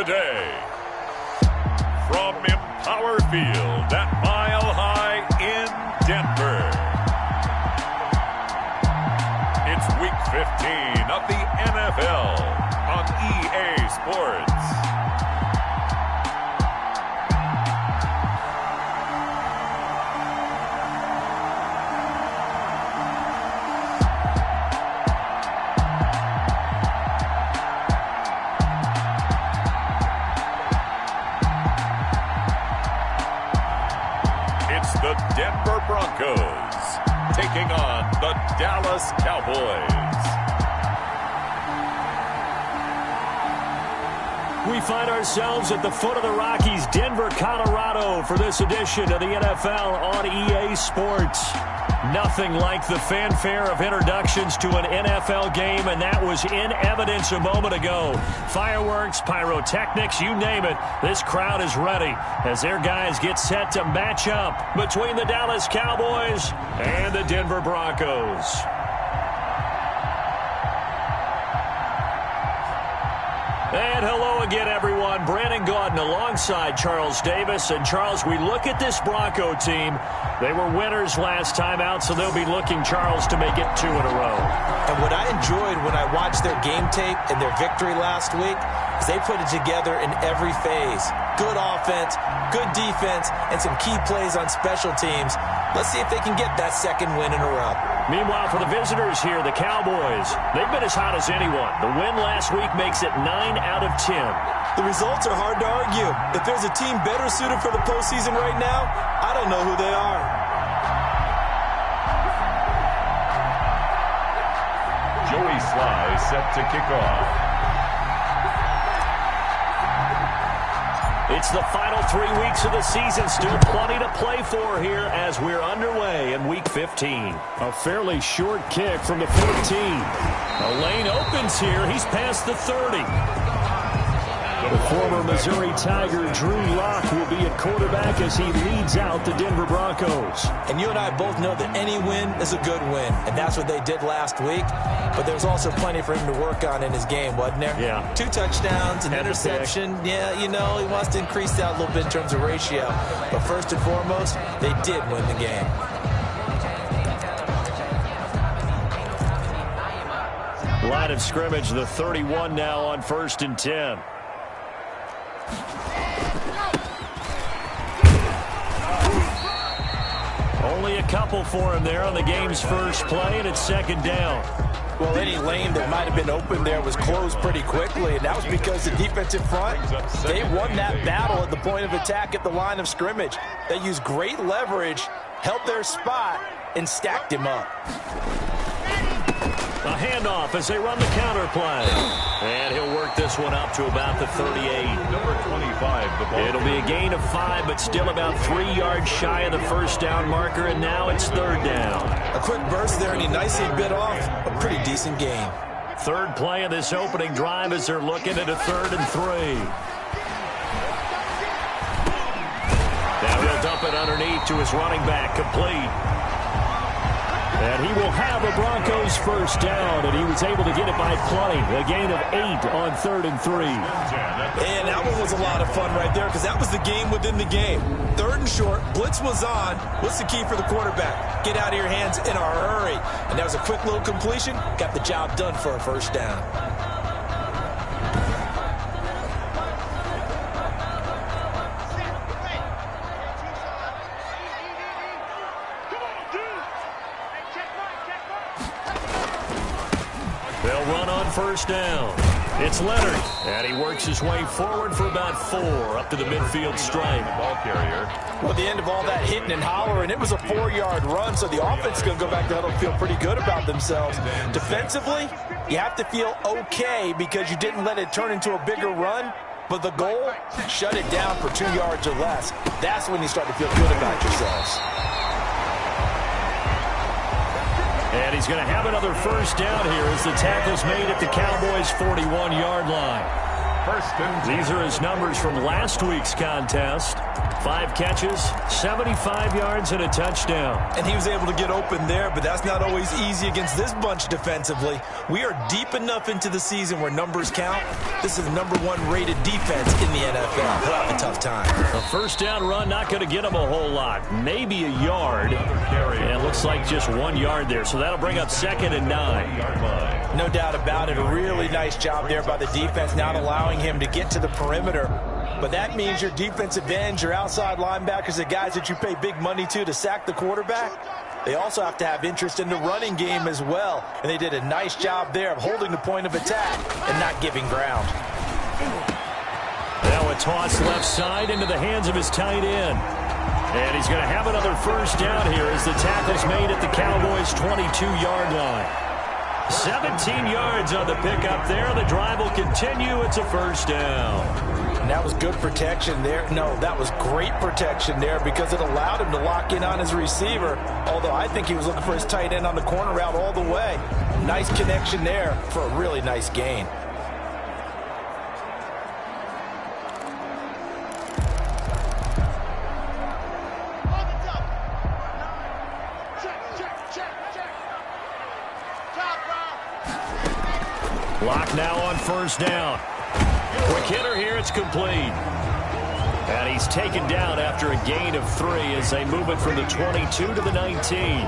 day. From Empower Field at Mile High in Denver. It's Week 15 of the NFL on EA Sports. The Denver Broncos taking on the Dallas Cowboys. We find ourselves at the foot of the Rockies, Denver, Colorado, for this edition of the NFL on EA Sports. Nothing like the fanfare of introductions to an NFL game, and that was in evidence a moment ago. Fireworks, pyrotechnics, you name it. This crowd is ready as their guys get set to match up between the Dallas Cowboys and the Denver Broncos. And hello again, everyone. Brandon Gaudin alongside Charles Davis. And, Charles, we look at this Bronco team. They were winners last time out, so they'll be looking, Charles, to make it 2 in a row. And what I enjoyed when I watched their game tape and their victory last week is they put it together in every phase. Good offense, good defense, and some key plays on special teams. Let's see if they can get that second win in a row. Meanwhile, for the visitors here, the Cowboys, they've been as hot as anyone. The win last week makes it 9 out of 10. The results are hard to argue. If there's a team better suited for the postseason right now, I don't know who they are. Joey Sly set to kick off. It's the final 3 weeks of the season. Still plenty to play for here as we're underway in Week 15. A fairly short kick from the 14. A lane opens here. He's past the 30. The former Missouri Tiger Drew Lock will be at quarterback as he leads out the Denver Broncos. And you and I both know that any win is a good win, and that's what they did last week. But there's also plenty for him to work on in his game, wasn't there? Yeah. 2 touchdowns, an interception. Yeah, you know, he wants to increase that a little bit in terms of ratio. But first and foremost, they did win the game. Line of scrimmage, the 31 now on 1st and 10. Only a couple for him there on the game's first play, and it's 2nd down. Well, any lane that might have been open there was closed pretty quickly, and that was because the defensive front, they won that battle at the point of attack at the line of scrimmage. They used great leverage, held their spot, and stacked him up. A handoff as they run the counter play. And he'll work this one up to about the 38. Number 25, the ball. It'll be a gain of 5, but still about 3 yards shy of the first down marker, and now it's 3rd down. A quick burst there, and he nicely bit off a pretty decent gain. 3rd play of this opening drive as they're looking at a 3rd and 3. Now he'll dump it underneath to his running back, complete. And he will have a Broncos first down, and he was able to get it by plenty. A gain of 8 on 3rd and 3. And that one was a lot of fun right there because that was the game within the game. 3rd and short, blitz was on. What's the key for the quarterback? Get out of your hands in a hurry. And that was a quick little completion. Got the job done for a first down. They'll run on first down. It's Leonard, and he works his way forward for about 4 up to the midfield stripe. Ball carrier. Well, at the end of all that hitting and hollering, it was a 4-yard run, so the offense is going to go back to huddle and feel pretty good about themselves. Defensively, you have to feel okay because you didn't let it turn into a bigger run, but the goal, shut it down for 2 yards or less. That's when you start to feel good about yourselves. And he's going to have another first down here as the tackle's made at the Cowboys' 41-yard line. First and 10. These are his numbers from last week's contest. 5 catches, 75 yards, and a touchdown. And he was able to get open there, but that's not always easy against this bunch defensively. We are deep enough into the season where numbers count. This is the #1 rated defense in the NFL. They'll have a tough time. A first down run, not going to get him a whole lot. Maybe a yard. And it looks like just 1 yard there. So that'll bring up 2nd and 9. No doubt about it. A really nice job there by the defense, not allowing him to get to the perimeter. But that means your defensive ends, your outside linebackers, the guys that you pay big money to sack the quarterback, they also have to have interest in the running game as well. And they did a nice job there of holding the point of attack and not giving ground. Now a toss left side into the hands of his tight end. And he's going to have another first down here as the tackle's made at the Cowboys' 22-yard line. 17 yards on the pickup there. The drive will continue. It's a first down. And that was good protection there. No, that was great protection there because it allowed him to lock in on his receiver, although I think he was looking for his tight end on the corner route all the way. Nice connection there for a really nice gain. Lock now on first down. Quick hitter here, it's complete. And he's taken down after a gain of 3 as they move it from the 22 to the 19.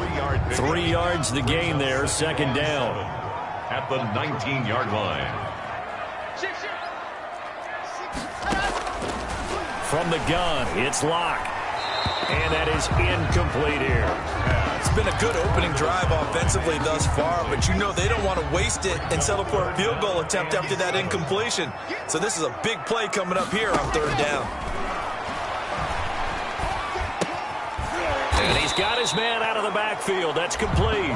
3 yards the gain there, 2nd down. At the 19-yard line. From the gun, it's Locke. And that is incomplete here. It's been a good opening drive offensively thus far, but you know they don't want to waste it and settle for a field goal attempt after that incompletion. So this is a big play coming up here on 3rd down. And he's got his man out of the backfield. That's complete.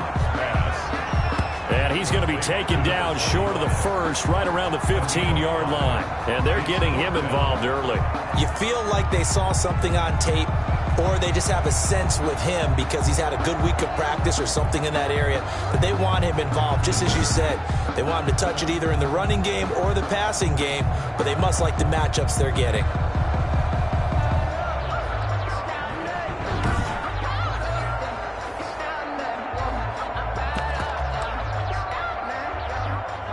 And he's going to be taken down short of the first, right around the 15-yard line. And they're getting him involved early. You feel like they saw something on tape, or they just have a sense with him because he's had a good week of practice or something in that area. But they want him involved, just as you said. They want him to touch it either in the running game or the passing game, but they must like the matchups they're getting.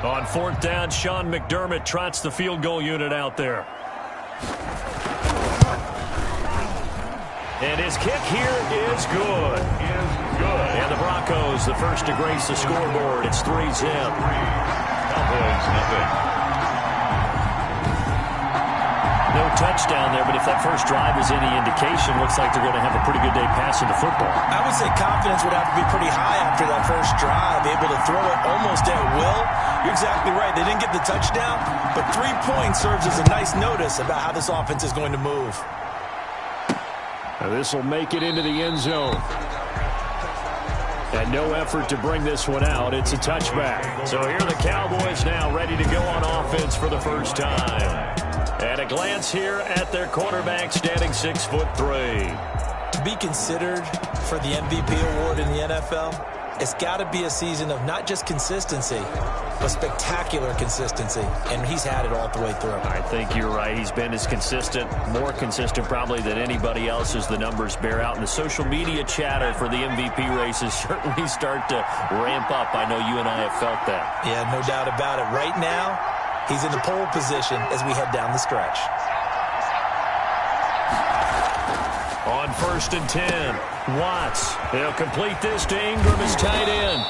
On 4th down, Sean McDermott trots the field goal unit out there. And his kick here is good. And the Broncos, the first to grace the scoreboard. It's 3-0. Cowboys, nothing. No touchdown there, but if that first drive is any indication, looks like they're going to have a pretty good day passing the football. I would say confidence would have to be pretty high after that first drive, able to throw it almost at will. You're exactly right. They didn't get the touchdown, but 3 points serves as a nice notice about how this offense is going to move. This will make it into the end zone. And no effort to bring this one out. It's a touchback. So here are the Cowboys now ready to go on offense for the first time. And a glance here at their quarterback standing 6'3". To be considered for the MVP award in the NFL, it's got to be a season of not just consistency, but spectacular consistency. And he's had it all the way through. I think you're right. He's been as consistent, more consistent probably than anybody else as the numbers bear out. And the social media chatter for the MVP races certainly start to ramp up. I know you and I have felt that. Yeah, no doubt about it. Right now, he's in the pole position as we head down the stretch. On 1st and 10, Watts. They'll complete this to Ingram, his tight end.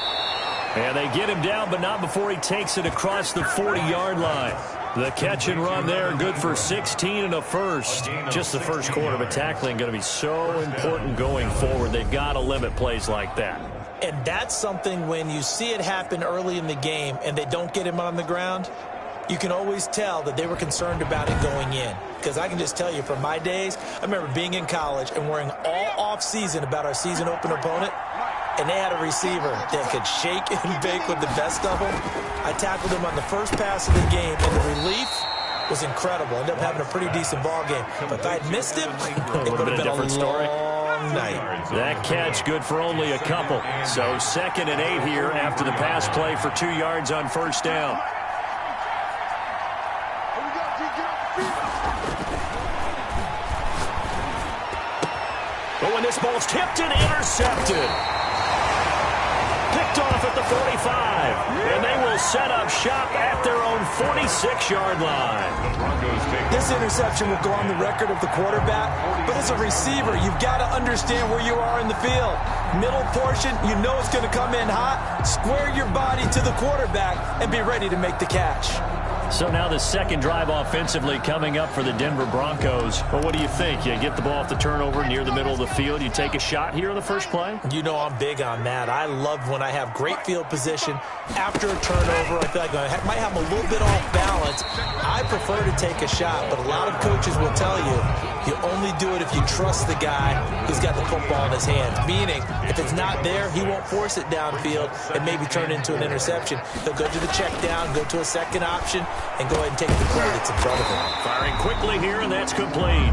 And they get him down, but not before he takes it across the 40-yard line. The catch and run there, good for 16 and a first. Just the first quarter, but tackling going to be so important going forward. They've got to limit plays like that. And that's something when you see it happen early in the game and they don't get him on the ground, you can always tell that they were concerned about it going in. Because I can just tell you from my days, I remember being in college and worrying all off-season about our season opener opponent, and they had a receiver that could shake and bake with the best of them. I tackled him on the first pass of the game, and the relief was incredible. Ended up having a pretty decent ball game. But if I had missed him, it would have been a long night. That catch good for only a couple. So 2nd and 8 here after the pass play for 2 yards on first down. But when this ball's tipped and intercepted. Picked off at the 45. And they will set up shop at their own 46-yard line. This interception will go on the record of the quarterback, but as a receiver, you've got to understand where you are in the field. Middle portion, you know it's going to come in hot. Square your body to the quarterback and be ready to make the catch. So now the second drive offensively coming up for the Denver Broncos. Well, what do you think? You get the ball off the turnover near the middle of the field. You take a shot here on the first play? You know I'm big on that. I love when I have great field position. After a turnover, I feel like I might have a little bit off balance. I prefer to take a shot, but a lot of coaches will tell you only do it if you trust the guy who's got the football in his hands. Meaning, if it's not there, he won't force it downfield and maybe turn it into an interception. He'll go to the check down, go to a second option, and go ahead and take the play that's in front of him. Firing quickly here, and that's complete.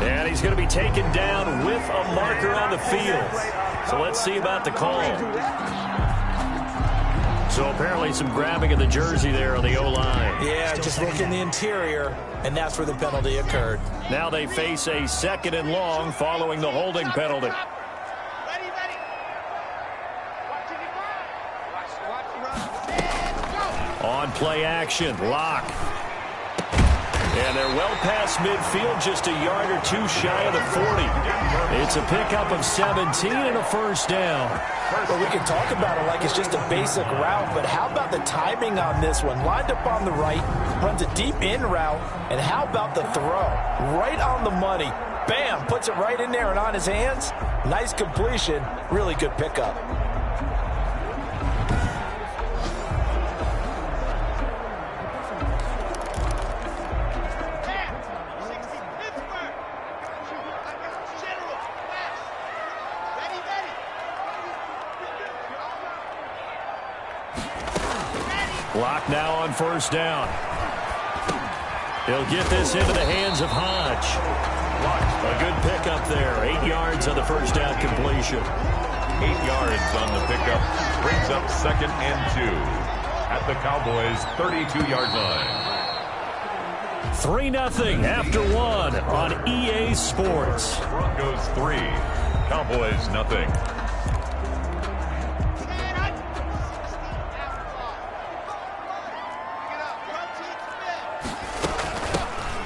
And he's going to be taken down with a marker on the field. So let's see about the call. So apparently some grabbing of the jersey there on the O-line. Yeah, just look in the interior, and that's where the penalty occurred. Now they face a 2nd and long following the holding penalty. On play action, Locke. And they're well past midfield, just a yard or two shy of the 40. It's a pickup of 17 and a first down. Well, we can talk about it like it's just a basic route, but how about the timing on this one? Lined up on the right, runs a deep in route, and how about the throw? Right on the money. Bam, puts it right in there and on his hands. Nice completion, really good pickup. Lock now on first down. He'll get this into the hands of Hodge. A good pickup there. 8 yards on the first down completion. 8 yards on the pickup. Brings up 2nd and 2 at the Cowboys' 32-yard line. 3-0 after 1 on EA Sports. Broncos 3, Cowboys 0.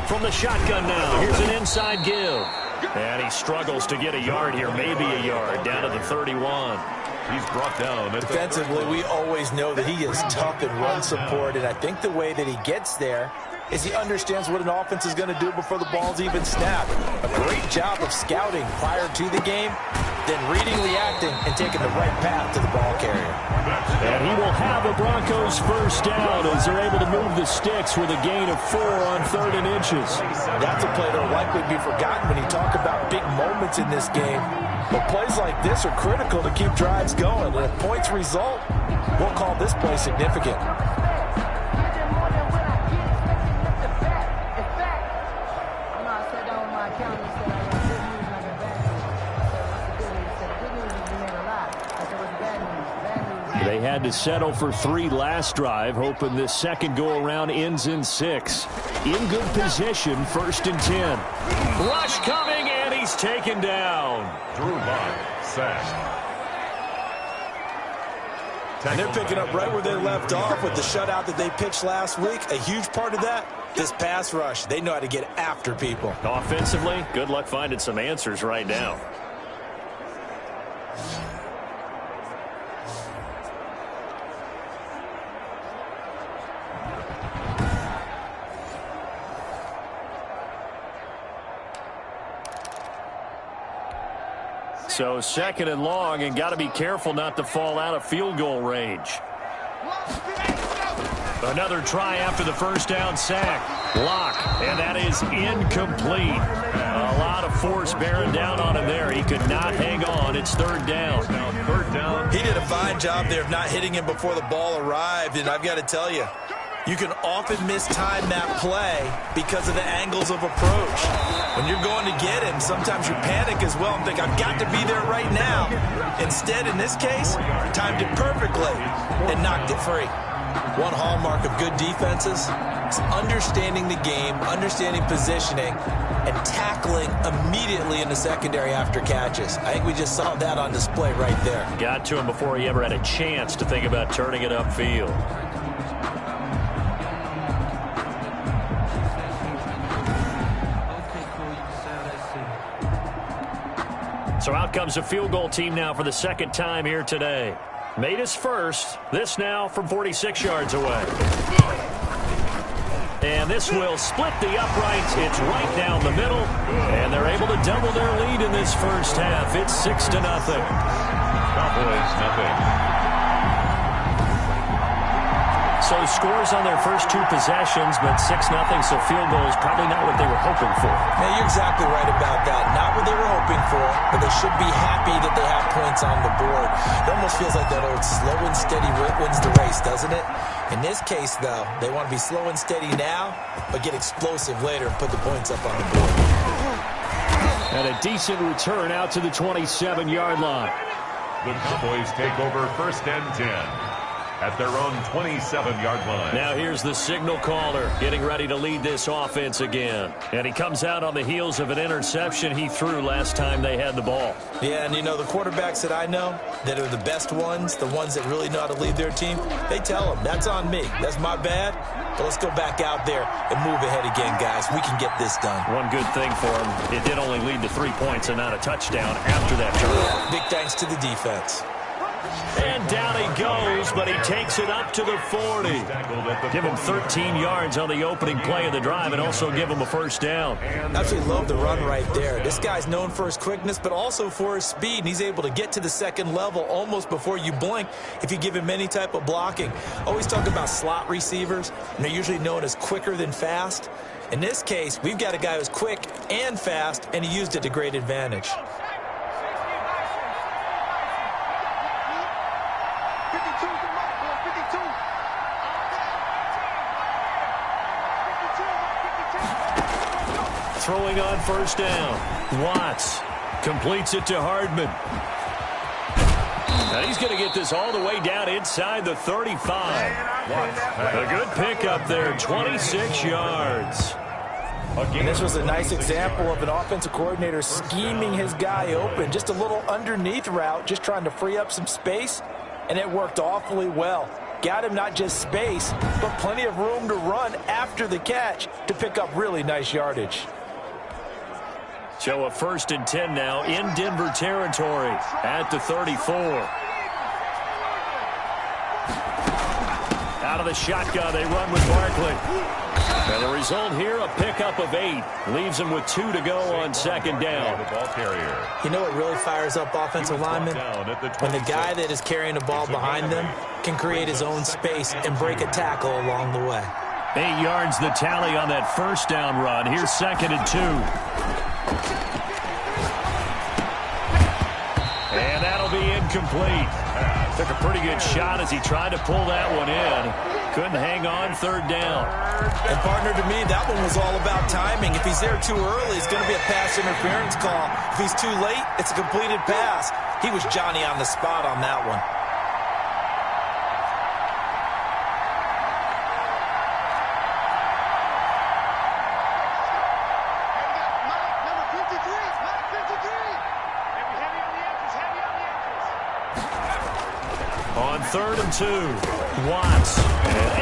From the shotgun now, here's an inside give. And he struggles to get a yard here, maybe a yard, down to the 31. He's brought down. Defensively, we always know that he is tough in run support, and I think the way that he gets there is he understands what an offense is going to do before the ball's even snapped. A great job of scouting prior to the game, then reading, reacting, and taking the right path to the ball carrier. And he will have a Broncos first down as they're able to move the sticks with a gain of 4 on 3rd and inches. That's a play that will likely be forgotten when you talk about big moments in this game. But plays like this are critical to keep drives going. And if points result, we'll call this play significant. They had to settle for 3 last drive, hoping this second go-around ends in 6. In good position, 1st and 10. Rush coming, and he's taken down. Drew Lock, sacked. And they're picking up right where they left off with the shutout that they pitched last week. A huge part of that, this pass rush. They know how to get after people. Offensively, good luck finding some answers right now. So 2nd and long, and got to be careful not to fall out of field goal range. Another try after the first down sack. Block, and that is incomplete. A lot of force bearing down on him there. He could not hang on. It's 3rd down. Third down. He did a fine job there of not hitting him before the ball arrived, and I've got to tell you, you can often mistime that play because of the angles of approach. When you're going to get him, sometimes you panic as well and think, I've got to be there right now. Instead, in this case, timed it perfectly and knocked it free. One hallmark of good defenses is understanding the game, understanding positioning, and tackling immediately in the secondary after catches. I think we just saw that on display right there. Got to him before he ever had a chance to think about turning it upfield. So out comes a field goal team now for the second time here today. Made his first. This now from 46 yards away. And this will split the uprights. It's right down the middle. And they're able to double their lead in this first half. It's 6-0. Cowboys, nothing. So scores on their first two possessions, but 6-0, so field goal is probably not what they were hoping for. Yeah, you're exactly right about that. Not what they were hoping for, but they should be happy that they have points on the board. It almost feels like that old slow and steady wins the race, doesn't it? In this case, though, they want to be slow and steady now, but get explosive later and put the points up on the board. And a decent return out to the 27-yard line. The Cowboys take over 1st and 10. At their own 27-yard line. Now here's the signal caller getting ready to lead this offense again. And he comes out on the heels of an interception he threw last time they had the ball. Yeah, and you know, the quarterbacks that I know that are the best ones, the ones that really know how to lead their team, they tell them, that's on me. That's my bad. But let's go back out there and move ahead again, guys. We can get this done. One good thing for him, it did only lead to 3 points and not a touchdown after that turnover. Big thanks to the defense. And down he goes, but he takes it up to the 40. Give him 13 yards on the opening play of the drive and also give him a first down. Absolutely love the run right there. This guy's known for his quickness, but also for his speed. And he's able to get to the second level almost before you blink if you give him any type of blocking. Always talk about slot receivers, and they're usually known as quicker than fast. In this case, we've got a guy who's quick and fast, and he used it to great advantage. Throwing on first down. Watts completes it to Hardman. And he's going to get this all the way down inside the 35. A good pickup there, 26 yards. And this was a nice example of an offensive coordinator scheming his guy open. Just a little underneath route, just trying to free up some space, and it worked awfully well. Got him not just space, but plenty of room to run after the catch to pick up really nice yardage. So a 1st and 10 now in Denver territory at the 34. Out of the shotgun, they run with Barkley. And the result here, a pickup of 8. Leaves him with 2 to go on second down. The ball carrier. You know what really fires up offensive linemen? When the guy that is carrying the ball behind them can create his own space and break a tackle along the way. 8 yards the tally on that first down run. Here's 2nd and 2. And that'll be incomplete. Took a pretty good shot as he tried to pull that one in. Couldn't hang on 3rd down. And partner, to me, that one was all about timing. If he's there too early, it's going to be a pass interference call. If he's too late, it's a completed pass. He was Johnny on the spot on that one. On 3rd and 2, Watts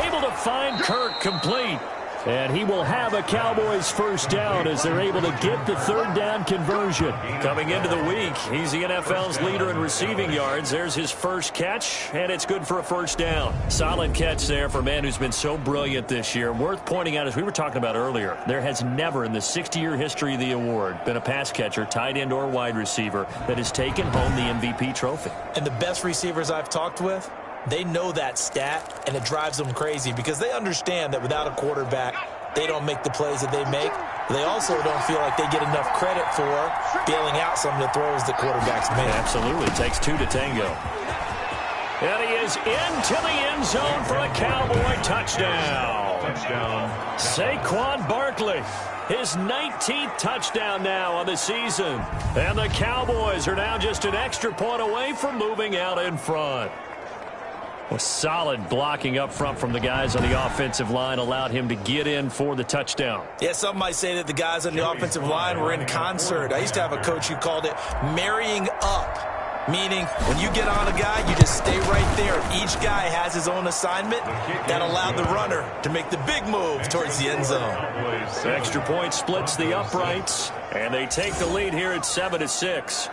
able to find Kirk complete. And he will have a Cowboys first down as they're able to get the 3rd down conversion. Coming into the week, he's the NFL's leader in receiving yards. There's his first catch, and it's good for a first down. Solid catch there for a man who's been so brilliant this year. Worth pointing out, as we were talking about earlier, there has never in the 60-year history of the award been a pass catcher, tight end, or wide receiver that has taken home the MVP trophy. And the best receivers I've talked with, they know that stat, and it drives them crazy because they understand that without a quarterback, they don't make the plays that they make. They also don't feel like they get enough credit for bailing out some of the throws that quarterbacks make. Absolutely. It takes 2 to tango. And he is into the end zone for a Cowboy touchdown. Saquon Barkley, his 19th touchdown now on the season. And the Cowboys are now just an extra point away from moving out in front. Well, solid blocking up front from the guys on the offensive line allowed him to get in for the touchdown. Yeah, some might say that the guys on the offensive line were in concert. I used to have a coach who called it marrying up, meaning when you get on a guy, you just stay right there. Each guy has his own assignment that allowed the runner to make the big move towards the end zone. The extra point splits the uprights, and they take the lead here at 7-6.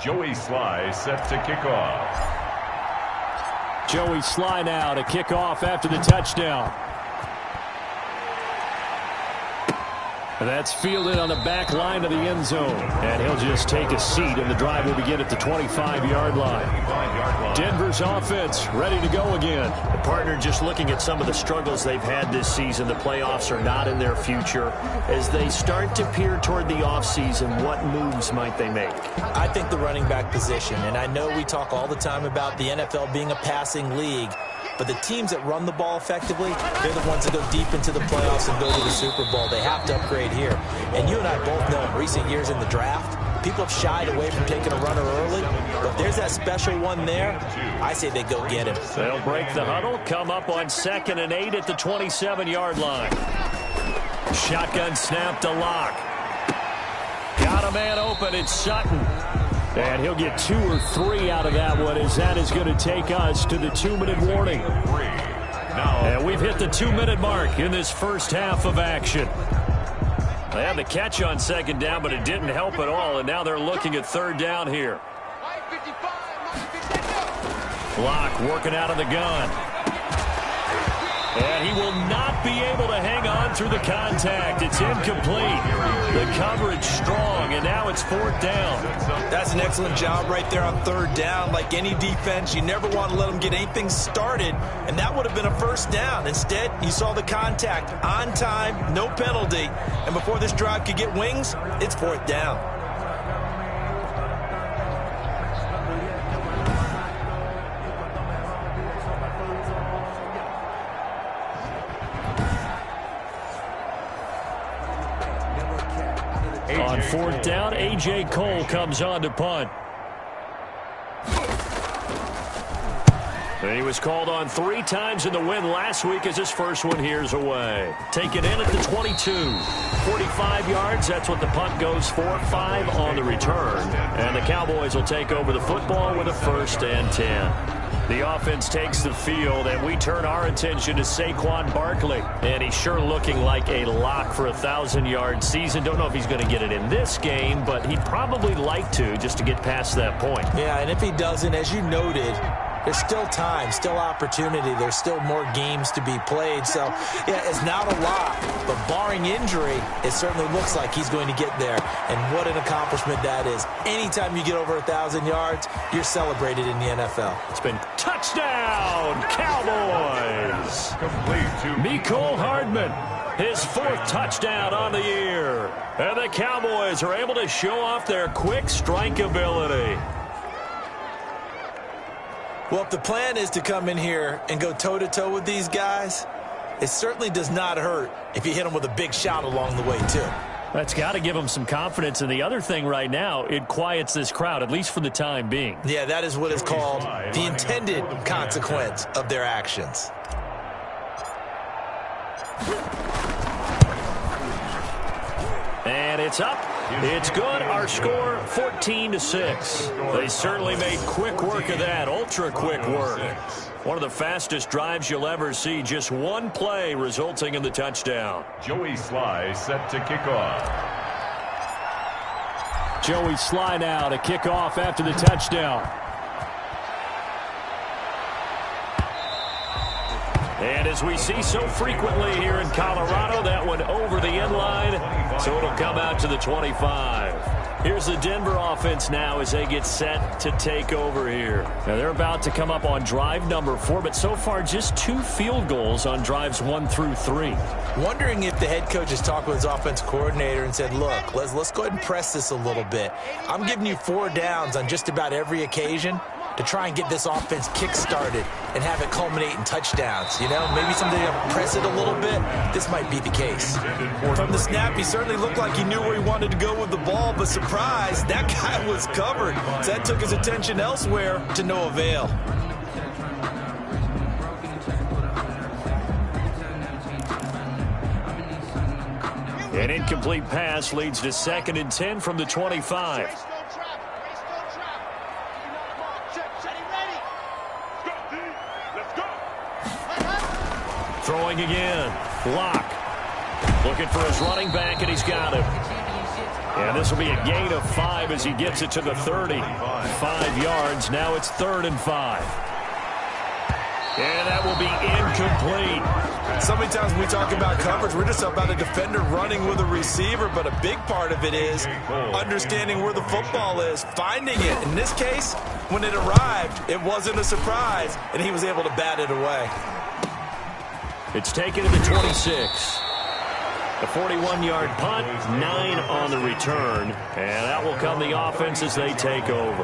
Joey Sly set to kick off. Joey Sly now to kick off after the touchdown. And that's fielded on the back line of the end zone. And he'll just take a seat, and the drive will begin at the 25-yard line. Denver's offense ready to go again. The partner just looking at some of the struggles they've had this season. The playoffs are not in their future. As they start to peer toward the offseason, what moves might they make? I think the running back position, and I know we talk all the time about the NFL being a passing league, but the teams that run the ball effectively, they're the ones that go deep into the playoffs and go to the Super Bowl. They have to upgrade here. And you and I both know in recent years in the draft, people have shied away from taking a runner early. But if there's that special one there, I say they go get him. They'll break the huddle, come up on 2nd and 8 at the 27-yard line. Shotgun snap to Locke. Got a man open. It's Sutton. And he'll get 2 or 3 out of that one, as that is going to take us to the 2-minute warning. And we've hit the 2-minute mark in this first half of action. They had the catch on 2nd down, but it didn't help at all, and now they're looking at 3rd down here. Block working out of the gun. And he will not be able to hang on through the contact. It's incomplete. The coverage strong, and now it's 4th down. That's an excellent job right there on 3rd down. Like any defense, you never want to let them get anything started, and that would have been a 1st down. Instead, you saw the contact on time, no penalty, and before this drive could get wings, it's 4th down. On 4th down, A.J. Cole comes on to punt. And he was called on 3 times in the win last week, as his first one here's away. Taken in at the 22. 45 yards, that's what the punt goes for. 5 on the return. And the Cowboys will take over the football with a 1st and 10. The offense takes the field, and we turn our attention to Saquon Barkley. And he's sure looking like a lock for a 1,000-yard season. Don't know if he's going to get it in this game, but he'd probably like to, just to get past that point. Yeah, and if he doesn't, as you noted, there's still time, still opportunity. There's still more games to be played. So, yeah, it's not a lot. But barring injury, it certainly looks like he's going to get there. And what an accomplishment that is. Anytime you get over 1,000 yards, you're celebrated in the NFL. It's been touchdown, Cowboys. Mecole Hardman, his 4th touchdown on the year. And the Cowboys are able to show off their quick strike ability. Well, if the plan is to come in here and go toe-to-toe with these guys, it certainly does not hurt if you hit them with a big shot along the way, too. That's got to give them some confidence. And the other thing right now, it quiets this crowd, at least for the time being. Yeah, that is what is called the intended consequence of their actions. And it's up. It's good. Our score, 14-6. They certainly made quick work of that, ultra-quick work. One of the fastest drives you'll ever see. Just one play resulting in the touchdown. Joey Sly set to kick off. Joey Sly now to kick off after the touchdown. And as we see so frequently here in Colorado, that one over the end line, so it'll come out to the 25. Here's the Denver offense now as they get set to take over here. Now they're about to come up on drive number 4, but so far just 2 field goals on drives 1 through 3. Wondering if the head coach has talked with his offense coordinator and said, look, let's go ahead and press this a little bit. I'm giving you 4 downs on just about every occasion. to try and get this offense kick-started and have it culminate in touchdowns. You know, maybe something to press it a little bit. This might be the case. From the snap, he certainly looked like he knew where he wanted to go with the ball, but surprise, that guy was covered. So that took his attention elsewhere to no avail. An incomplete pass leads to 2nd and 10 from the 25. Throwing again. Lock. Looking for his running back, and he's got him. And this will be a gain of 5 as he gets it to the 30. 5 yards. Now it's 3rd and 5. And that will be incomplete. So many times when we talk about coverage, we're just about a defender running with a receiver, but a big part of it is understanding where the football is, finding it. In this case, when it arrived, it wasn't a surprise, and he was able to bat it away. It's taken to the 26. A 41-yard punt, 9 on the return, and that will come the offense as they take over.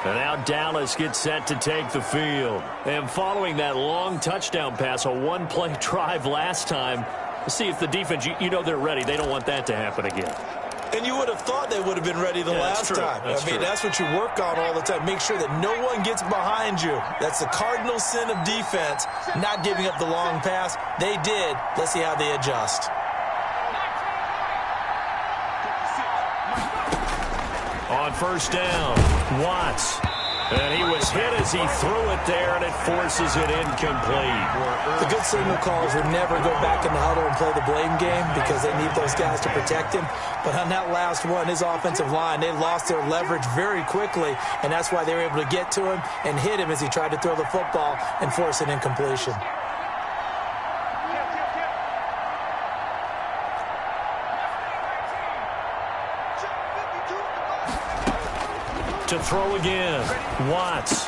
And now Dallas gets set to take the field. And following that long touchdown pass, a one-play drive last time, see if the defense, you know they're ready. They don't want that to happen again. And you would have thought they would have been ready the last time. That's what you work on all the time. Make sure that no one gets behind you. That's the cardinal sin of defense, not giving up the long pass. They did. Let's see how they adjust. On 1st down, Watts. And he was hit as he threw it there, and it forces it incomplete. The good signal calls would never go back in the huddle and play the blame game because they need those guys to protect him. But on that last one, his offensive line, they lost their leverage very quickly, and that's why they were able to get to him and hit him as he tried to throw the football and force an incompletion. To throw again, Watts.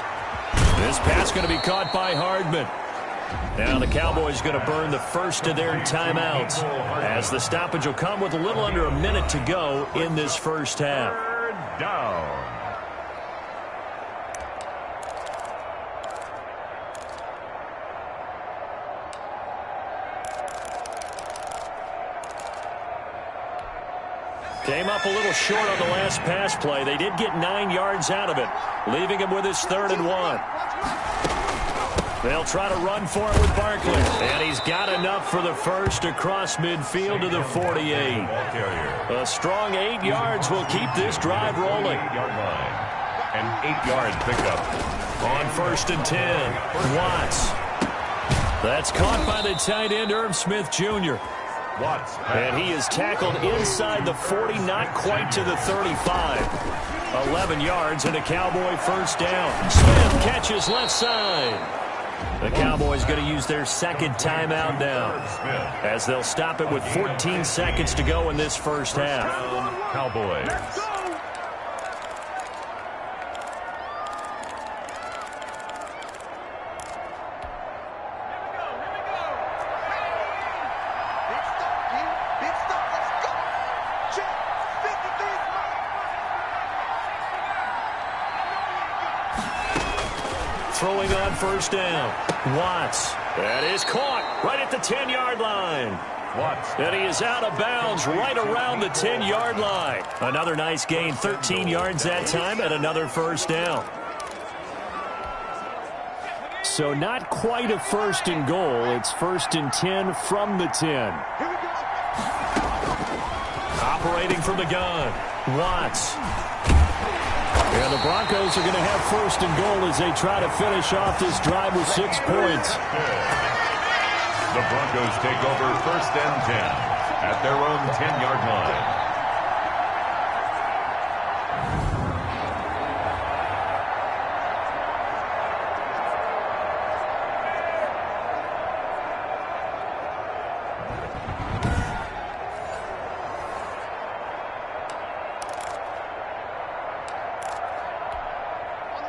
This pass going to be caught by Hardman. Now the Cowboys going to burn the first of their timeouts as the stoppage will come with a little under a minute to go in this first half. 3rd down. Came up a little short on the last pass play. They did get 9 yards out of it, leaving him with his 3rd and 1. They'll try to run for it with Barkley. And he's got enough for the first across midfield to the 48. A strong 8 yards will keep this drive rolling. 8-yard line. An 8-yard pickup. On 1st and 10, Watts. That's caught by the tight end, Irv Smith Jr. Watts. And he is tackled inside the 40, not quite to the 35. 11 yards and a Cowboy first down. Smith catches left side. The Cowboys going to use their 2nd timeout now as they'll stop it with 14 seconds to go in this first half. Cowboys. Throwing on 1st down. Watts. That is caught right at the 10-yard line. Watts. And he is out of bounds right around the 10-yard line. Another nice gain, 13 yards that time, and another first down. So not quite a 1st and goal. It's 1st and 10 from the 10. Operating from the gun. Watts. And the Broncos are going to have 1st and goal as they try to finish off this drive with 6 points. The Broncos take over 1st and 10 at their own 10-yard line.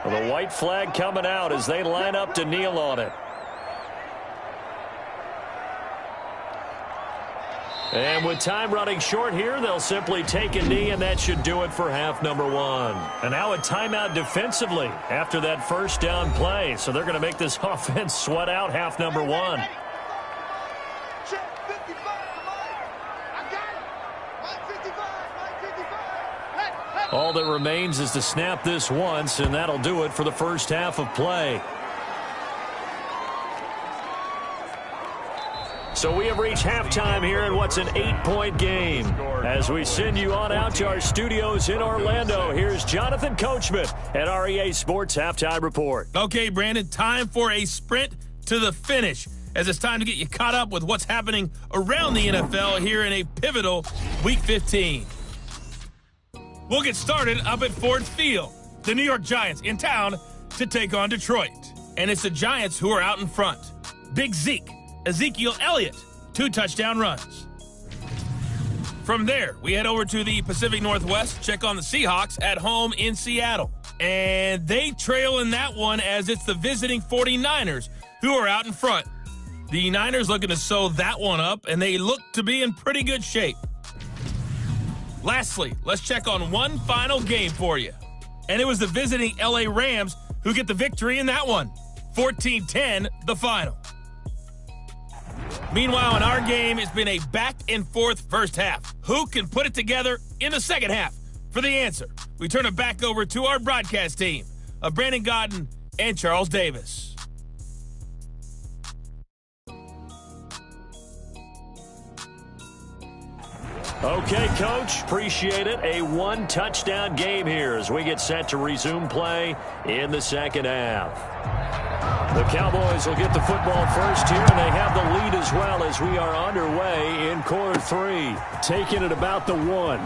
The white flag coming out as they line up to kneel on it. And with time running short here, they'll simply take a knee, and that should do it for half number one. And now a timeout defensively after that first down play. So they're going to make this offense sweat out half number one. All that remains is to snap this once, and that'll do it for the first half of play. So we have reached halftime here in what's an 8-point game. As we send you on out to our studios in Orlando, here's Jonathan Coachman at our EA Sports Halftime Report. Okay, Brandon, time for a sprint to the finish, as it's time to get you caught up with what's happening around the NFL here in a pivotal Week 15. We'll get started up at Ford Field. The New York Giants in town to take on Detroit. And it's the Giants who are out in front. Big Zeke, Ezekiel Elliott, 2 touchdown runs. From there, we head over to the Pacific Northwest, check on the Seahawks at home in Seattle. And they trail in that one as it's the visiting 49ers who are out in front. The Niners looking to sew that one up, and they look to be in pretty good shape. Lastly, let's check on one final game for you. And it was the visiting LA Rams who get the victory in that one. 14-10, the final. Meanwhile, in our game, it's been a back-and-forth first half. Who can put it together in the second half? For the answer, we turn it back over to our broadcast team of Brandon Godden and Charles Davis. Okay, Coach, appreciate it. A 1-touchdown game here as we get set to resume play in the second half. The Cowboys will get the football first here, and they have the lead as well as we are underway in quarter 3. Taking it about the 1.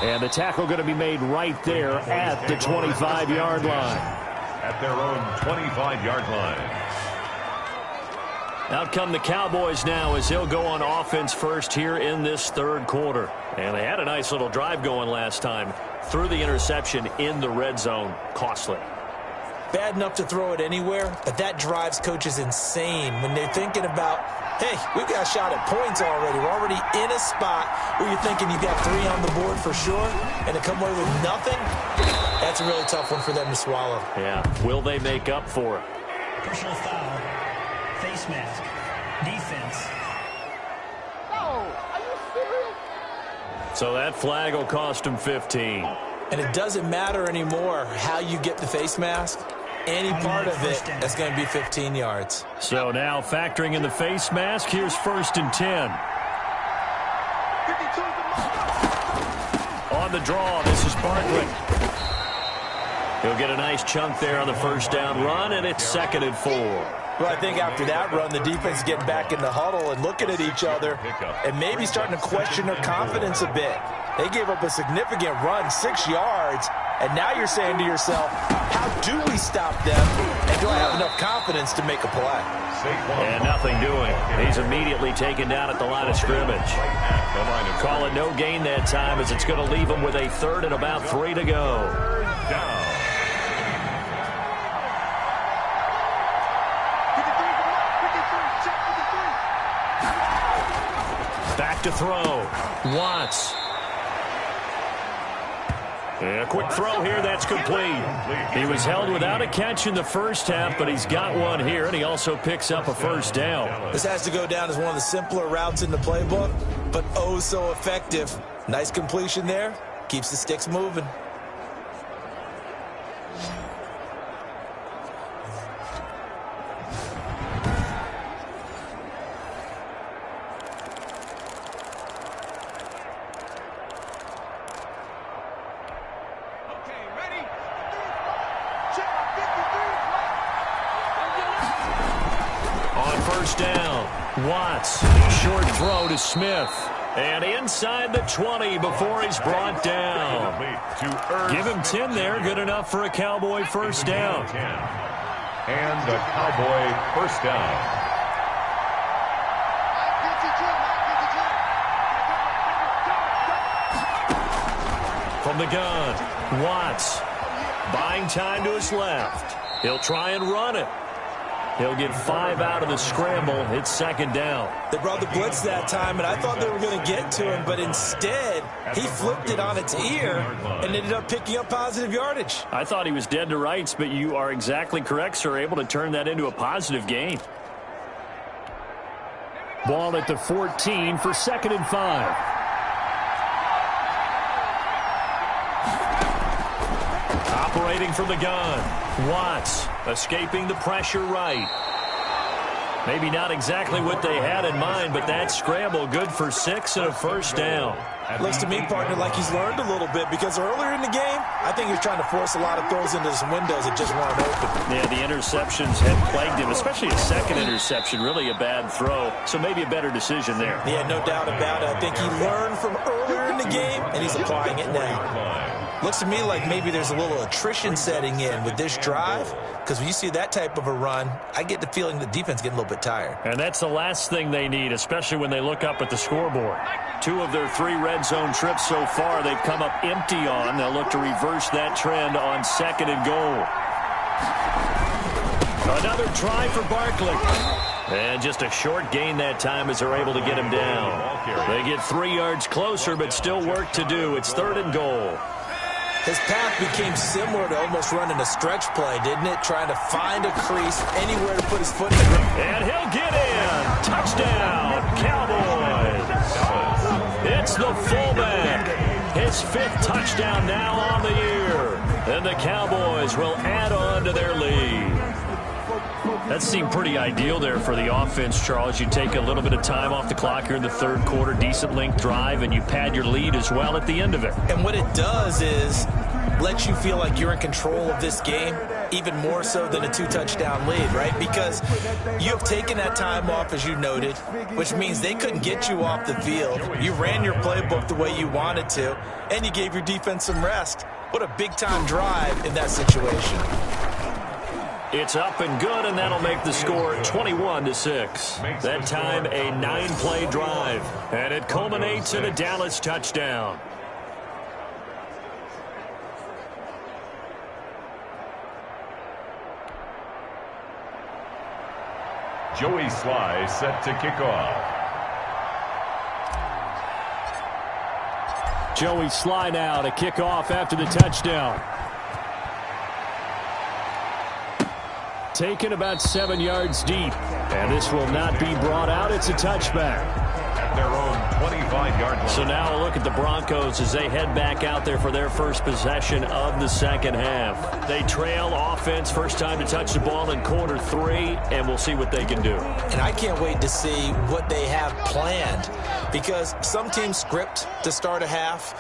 And the tackle going to be made right there at the 25-yard line. At their own 25-yard line. Out come the Cowboys now as they'll go on offense first here in this third quarter. And they had a nice little drive going last time. Threw the interception in the red zone. Costly. Bad enough to throw it anywhere, but that drives coaches insane when they're thinking about, hey, we've got a shot at points already. We're already in a spot where you're thinking you got 3 on the board for sure, and to come away with nothing, that's a really tough one for them to swallow. Yeah. Will they make up for it? Personal foul. Face mask. Defense. No, are you serious? So that flag will cost him 15. And it doesn't matter anymore how you get the face mask. Any part of it, that's going to be 15 yards. So now factoring in the face mask, here's 1st and 10. On the draw, this is Barkley. He'll get a nice chunk there on the first down run, and it's 2nd and 4. Well, I think after that run, the defense is getting back in the huddle and looking at each other and maybe starting to question their confidence a bit. They gave up a significant run, 6 yards, and now you're saying to yourself, how do we stop them, and do I have enough confidence to make a play? And nothing doing. He's immediately taken down at the line of scrimmage. Call it no gain that time as it's going to leave him with a 3rd and about 3 to go. Down. Back to throw. Watts. And a quick throw here, that's complete. He was held without a catch in the first half, but he's got one here, and he also picks up a first down. This has to go down as one of the simpler routes in the playbook, but oh so effective. Nice completion there. Keeps the sticks moving. Watts, short throw to Smith. And inside the 20 before he's brought down. Give him 10 there, good enough for a Cowboy first down. And a Cowboy first down. From the gun, Watts buying time to his left. He'll try and run it. He'll get 5 out of the scramble. It's second down. They brought the blitz that time, and I thought they were going to get to him, but instead he flipped it on its ear and ended up picking up positive yardage. I thought he was dead to rights, but you are exactly correct, sir. Able to turn that into a positive gain. Ball at the 14 for 2nd and 5. Operating from the gun. Watts escaping the pressure right. Maybe not exactly what they had in mind, but that scramble good for 6 and a first down. Looks to me, partner, like he's learned a little bit because earlier in the game, I think he was trying to force a lot of throws into some windows that just weren't open. Yeah, the interceptions had plagued him, especially a second interception, really a bad throw. So maybe a better decision there. Yeah, no doubt about it. I think he learned from earlier in the game, and he's applying it now. Looks to me like maybe there's a little attrition setting in with this drive, because when you see that type of a run, I get the feeling the defense getting a little bit tired. And that's the last thing they need, especially when they look up at the scoreboard. 2 of their 3 red zone trips so far they've come up empty on. They'll look to reverse that trend on 2nd and goal. Another try for Barkley. And just a short gain that time as they're able to get him down. They get 3 yards closer, but still work to do. It's 3rd and goal. His path became similar to almost running a stretch play, didn't it? Trying to find a crease, anywhere to put his foot in the ground. And he'll get in. Touchdown, Cowboys. It's the fullback. His 5th touchdown now on the year. And the Cowboys will add on to their lead. That seemed pretty ideal there for the offense, Charles. You take a little bit of time off the clock here in the 3rd quarter, decent length drive, and you pad your lead as well at the end of it. And what it does is lets you feel like you're in control of this game, even more so than a 2-touchdown lead, right? Because you have taken that time off, as you noted, which means they couldn't get you off the field. You ran your playbook the way you wanted to, and you gave your defense some rest. What a big-time drive in that situation. It's up and good, and that'll make the score 21-6. That time, a 9-play drive, and it culminates in a Dallas touchdown. Joey Sly set to kick off. Joey Sly now to kick off after the touchdown. Taken about 7 yards deep. And this will not be brought out. It's a touchback. At their own 25-yard line. So now a look at the Broncos as they head back out there for their first possession of the second half. They trail offense, first time to touch the ball in quarter 3, and we'll see what they can do. And I can't wait to see what they have planned, because some teams script to start a half.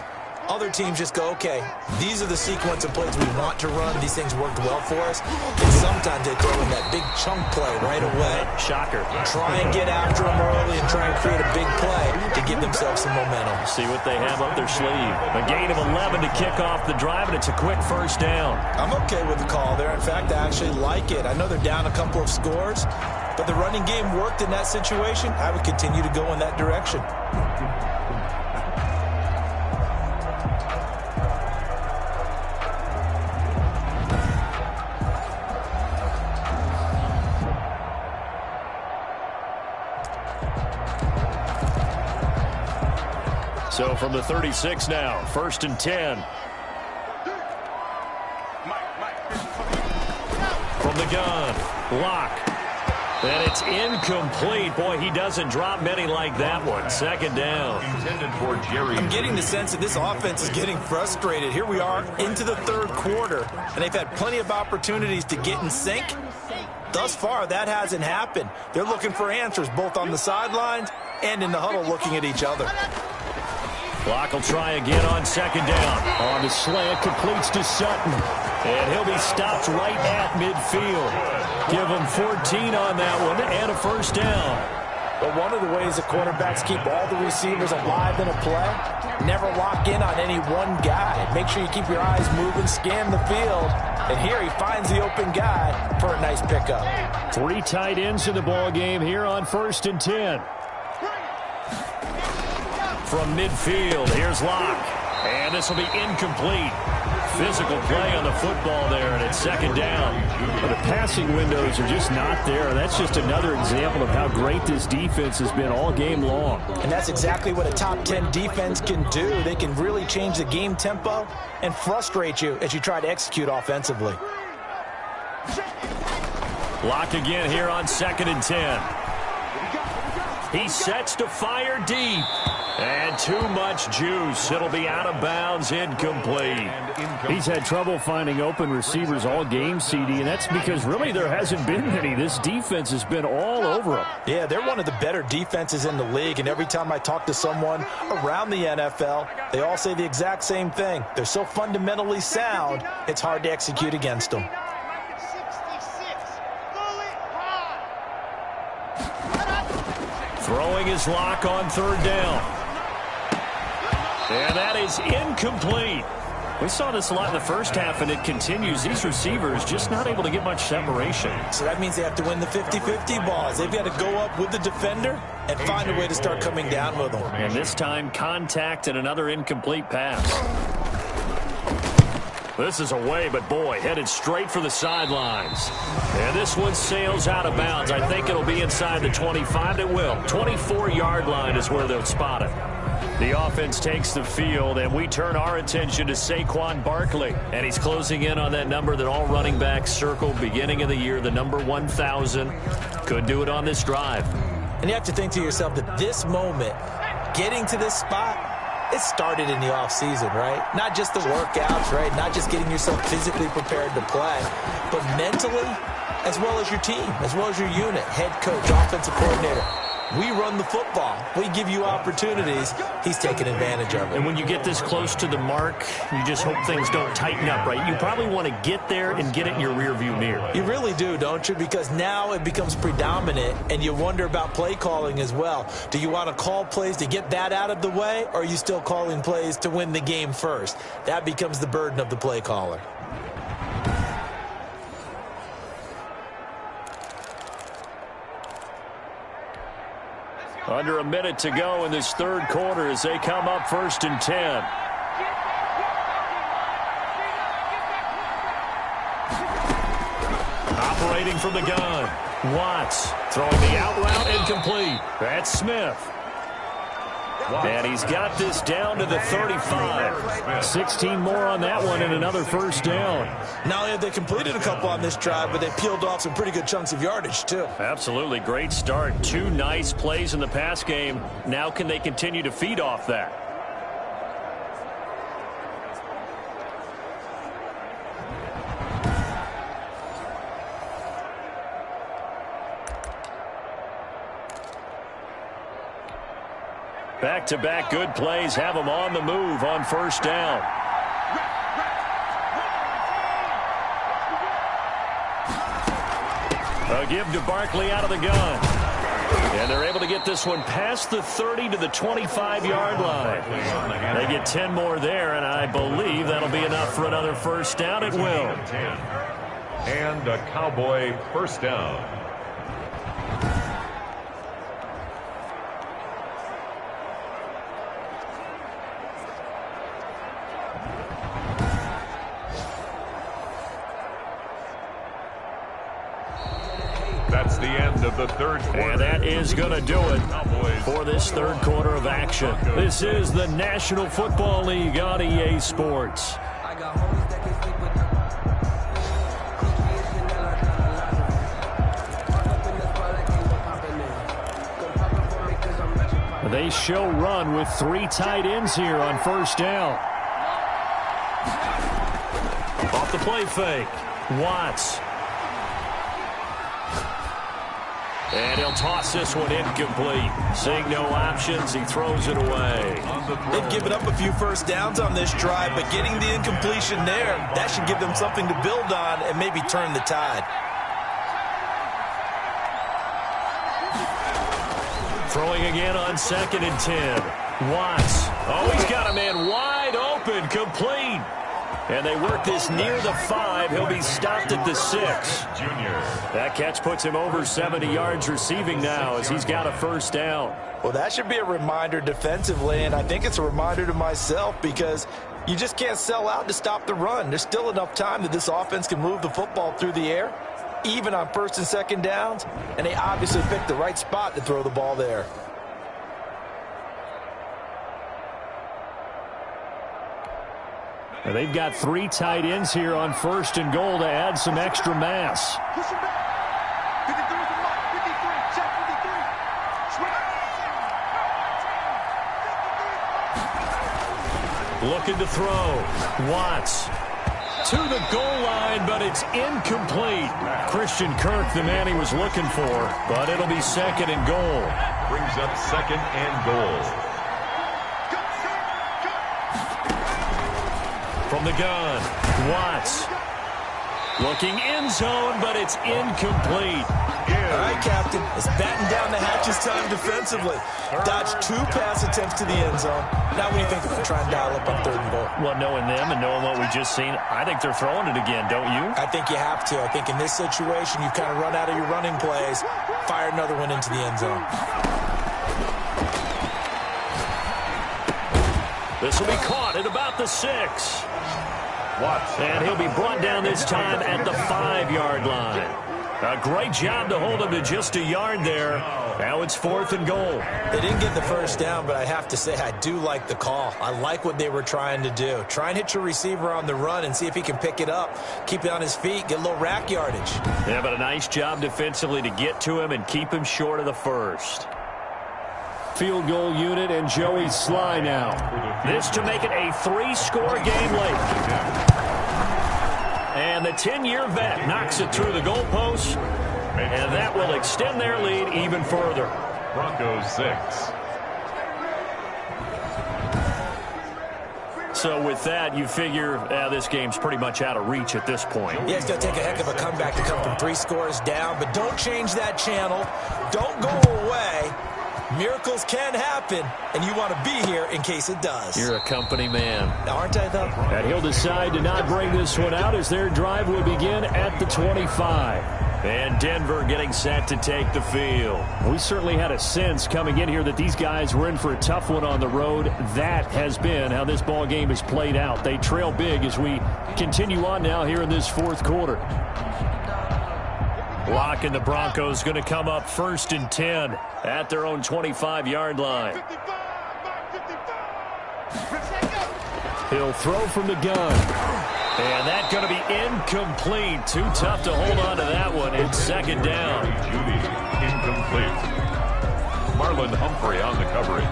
Other teams just go, okay, these are the sequence of plays we want to run. These things worked well for us. And sometimes they throw in that big chunk play right away. Shocker. Try and get after them early and try and create a big play to give themselves some momentum. See what they have up their sleeve. A gain of 11 to kick off the drive, and it's a quick first down. I'm okay with the call there. In fact, I actually like it. I know they're down a couple of scores, but the running game worked in that situation. I would continue to go in that direction. So from the 36 now, 1st and 10. From the gun, Locke. And it's incomplete. Boy, he doesn't drop many like that one. 2nd down. Intended for Jerry. I'm getting the sense that this offense is getting frustrated. Here we are into the 3rd quarter, and they've had plenty of opportunities to get in sync. Thus far, that hasn't happened. They're looking for answers both on the sidelines and in the huddle looking at each other. Locke will try again on 2nd down. On the slant, completes to Sutton. And he'll be stopped right at midfield. Give him 14 on that one and a first down. But one of the ways the quarterbacks keep all the receivers alive in a play, never lock in on any one guy. Make sure you keep your eyes moving, scan the field. And here he finds the open guy for a nice pickup. 3 tight ends in the ball game here on 1st and 10. From midfield, here's Locke. And this will be incomplete. physical play on the football there, and it's second down. But the passing windows are just not there. That's just another example of how great this defense has been all game long. And that's exactly what a top 10 defense can do. They can really change the game tempo and frustrate you as you try to execute offensively. Block again here on 2nd and 10. He sets to fire deep. And too much juice. It'll be out of bounds, incomplete. He's had trouble finding open receivers all game, CD, and that's because really there hasn't been many. This defense has been all over them. Yeah, they're one of the better defenses in the league, and every time I talk to someone around the NFL, they all say the exact same thing. They're so fundamentally sound, it's hard to execute against them. Throwing his lock on 3rd down. And that is incomplete. We saw this a lot in the first half, and it continues. These receivers just not able to get much separation. So that means they have to win the 50-50 balls. They've got to go up with the defender and find a way to start coming down with them. And this time, contact and another incomplete pass. This is away, but boy, headed straight for the sidelines. And this one sails out of bounds. I think it'll be inside the 25. It will. 24-yard line is where they'll spot it. The offense takes the field, and we turn our attention to Saquon Barkley. And he's closing in on that number that all running backs circled beginning of the year, the number 1,000. Could do it on this drive. And you have to think to yourself that this moment, getting to this spot, it started in the offseason, right? Not just the workouts, right? Not just getting yourself physically prepared to play, but mentally, as well as your team, as well as your unit, head coach, offensive coordinator. We run the football. We give you opportunities. He's taking advantage of it. And when you get this close to the mark, you just hope things don't tighten up, right? You probably want to get there and get it in your rearview mirror. You really do, don't you? Because now it becomes predominant, and you wonder about play calling as well. Do you want to call plays to get that out of the way, or are you still calling plays to win the game first? That becomes the burden of the play caller. Under a minute to go in this 3rd quarter as they come up 1st and 10. Operating from the gun. Watts throwing the out route incomplete. That's Smith. And he's got this down to the 35. 16 more on that one and another 1st down. Not only have they completed a couple on this drive, but they peeled off some pretty good chunks of yardage, too. Absolutely. Great start. 2 nice plays in the pass game. Now can they continue to feed off that? Back-to-back good plays have them on the move on 1st down. A give to Barkley out of the gun. And they're able to get this one past the 30 to the 25-yard line. They get 10 more there, and I believe that'll be enough for another 1st down. It will. And a Cowboy 1st down. That's the end of the 3rd quarter. And that is going to do it for this 3rd quarter of action. This is the National Football League on EA Sports. They show run with 3 tight ends here on 1st down. Off the play fake. Watts. And he'll toss this one incomplete. Seeing no options, he throws it away. They've given up a few 1st downs on this drive, but getting the incompletion there, that should give them something to build on and maybe turn the tide. Throwing again on 2nd and 10. Watts. Oh, he's got a man wide open, complete. And they work this near the 5. He'll be stopped at the 6. That catch puts him over 70 yards receiving now as he's got a 1st down. Well, that should be a reminder defensively, and I think it's a reminder to myself because You just can't sell out to stop the run. There's still enough time that this offense can move the football through the air, even on first and second downs, and they obviously picked the right spot to throw the ball there. Now they've got 3 tight ends here on first and goal to add some extra mass. Looking to throw. Watts to the goal line, but it's incomplete. Christian Kirk, the man he was looking for, but it'll be second and goal. Brings up second and goal. From the gun, Watts looking end zone, but it's incomplete. All right, Captain. It's batten down the hatches time defensively. Dodged 2 pass attempts to the end zone. Now what do you think they're going to try and dial up on third and goal? Well, knowing them and knowing what we just seen, I think they're throwing it again, don't you? I think you have to. I think in this situation, you kind of run out of your running plays, fire another one into the end zone. This will be caught at about the 6. Watts. And he'll be brought down this time at the 5-yard line. A great job to hold him to just a yard there. Now it's 4th and goal. They didn't get the first down, but I have to say I do like the call. I like what they were trying to do. Try and hit your receiver on the run and see if he can pick it up. Keep it on his feet, get a little rack yardage. Yeah, but a nice job defensively to get to him and keep him short of the first. Field goal unit and Joey Sly now. This to make it a 3-score game late. And the 10-year vet knocks it through the goalpost, and that will extend their lead even further. Broncos 6. So with that, you figure this game's pretty much out of reach at this point. Yeah, it's going to take a heck of a comeback to come from 3 scores down, but don't change that channel. Don't go away. Miracles can happen, and you want to be here in case it does. You're a company man. Aren't I, though? And he'll decide to not bring this one out as their drive will begin at the 25. And Denver getting set to take the field. We certainly had a sense coming in here that these guys were in for a tough one on the road. That has been how this ball game has played out. They trail big as we continue on now here in this 4th quarter. Lock and the Broncos going to come up 1st and 10 at their own 25-yard line. He'll throw from the gun. And that's going to be incomplete. Too tough to hold on to that one. It's 2nd down. Judy, incomplete. Marlon Humphrey on the coverage.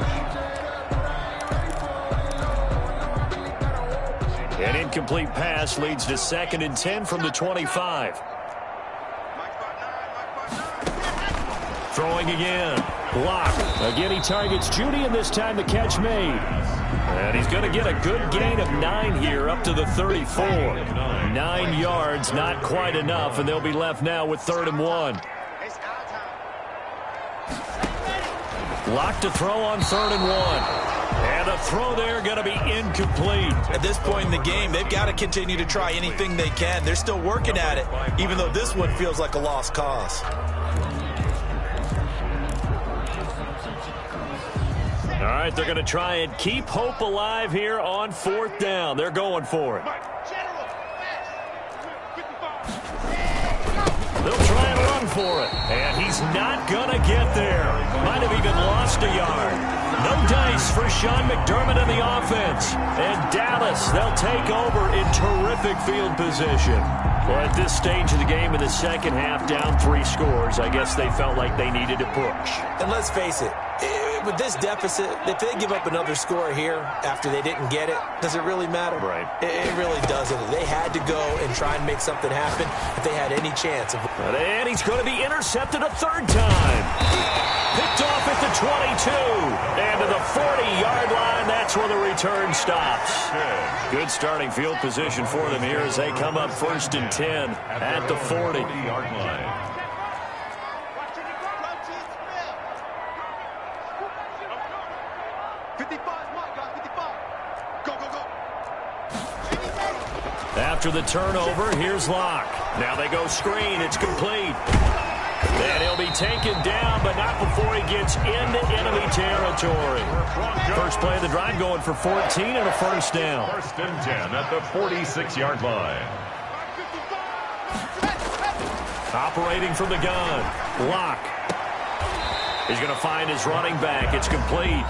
An incomplete pass leads to 2nd and 10 from the 25. Throwing again. Block. Again, he targets Judy, and this time the catch made. And he's going to get a good gain of 9 here up to the 34. 9 yards, not quite enough, and they'll be left now with 3rd and 1. Lock to throw on 3rd and 1. And a throw there going to be incomplete. At this point in the game, they've got to continue to try anything they can. They're still working at it, even though this one feels like a lost cause. All right, they're going to try and keep hope alive here on 4th down. They're going for it. They'll try and run for it. And he's not going to get there. Might have even lost a yard. No dice for Sean McDermott in the offense. And Dallas, they'll take over in terrific field position. Well, at this stage of the game in the second half, down 3 scores, I guess they felt like they needed to push. And let's face it, with this deficit, if they give up another score here after they didn't get it, does it really matter? Right. It really doesn't. They had to go and try and make something happen if they had any chance. And he's going to be intercepted a 3rd time. Picked off at the 22. And to the 40-yard line, that's where the return stops. Good starting field position for them here as they come up 1st and 10 at the 40-yard line. After the turnover, here's Locke. Now they go screen. It's complete. And he'll be taken down, but not before he gets into enemy territory. First play of the drive going for 14 and a first down. First and 10 at the 46-yard line. Operating from the gun. Lock. He's going to find his running back. It's complete.